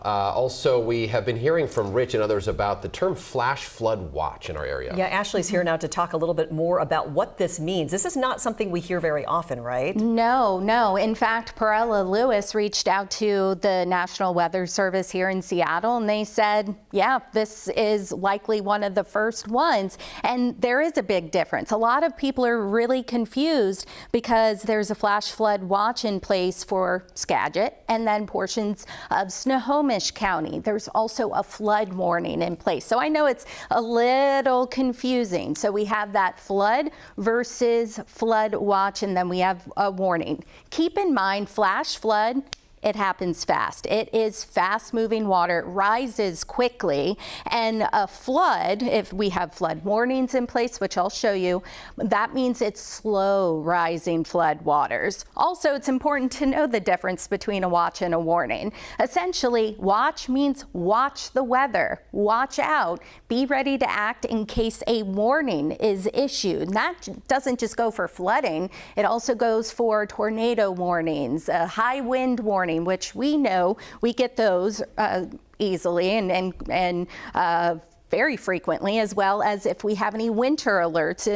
Also, we have been hearing from Rich and others about the term flash flood watch in our area. Yeah, Ashley's here now to talk a little bit more about what this means. This is not something we hear very often, right? No. In fact, Perella Lewis reached out to the National Weather Service here in Seattle, and they said, yeah, this is likely one of the first ones. And there is a big difference. A lot of people are really confused because there's a flash flood watch in place for Skagit and then portions of Snohomish County. There's also a flood warning in place. So I know it's a little confusing. So we have that flood versus flood watch, and then we have a warning. Keep in mind, flash flood, it happens fast. It is fast moving water. It rises quickly. And a flood, if we have flood warnings in place, which I'll show you, that means it's slow rising flood waters. Also, it's important to know the difference between a watch and a warning. Essentially, watch means watch the weather, watch out, be ready to act in case a warning is issued. And that doesn't just go for flooding. It also goes for tornado warnings, a high wind warning, which we know we get those easily and very frequently, as well as if we have any winter alerts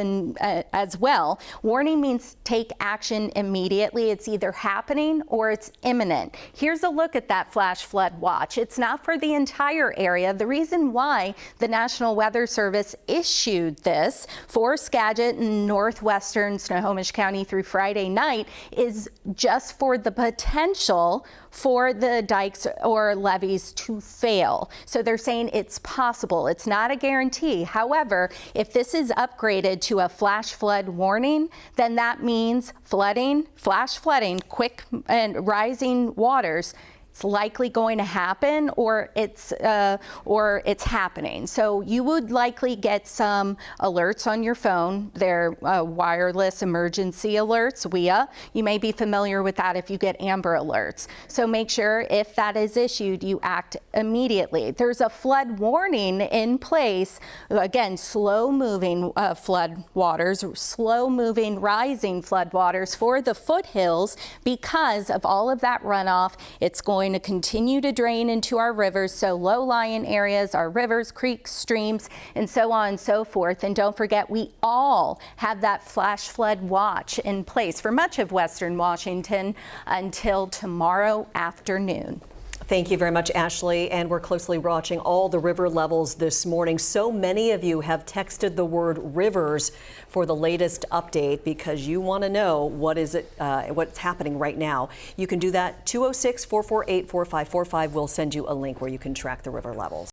as well. Warning means take action immediately. It's either happening or it's imminent. Here's a look at that flash flood watch. It's not for the entire area. The reason why the National Weather Service issued this for Skagit and northwestern Snohomish County through Friday night is just for the potential for the dikes or levees to fail. So they're saying it's possible. It's not a guarantee. However, if this is upgraded to a flash flood warning, then that means flooding, flash flooding, quick and rising waters. It's likely going to happen, or it's happening. So you would likely get some alerts on your phone. They're wireless emergency alerts, WEA. You may be familiar with that if you get Amber alerts. So make sure if that is issued, you act immediately. There's a flood warning in place. Again, slow moving flood waters, slow moving rising flood waters for the foothills because of all of that runoff. It's going to continue to drain into our rivers, so low-lying areas, our rivers, creeks, streams, and so on and so forth. And don't forget, we all have that flash flood watch in place for much of Western Washington until tomorrow afternoon. Thank you very much, Ashley. And we're closely watching all the river levels this morning. So many of you have texted the word rivers for the latest update because you want to know what's happening right now. You can do that 206-448-4545. We'll send you a link where you can track the river levels.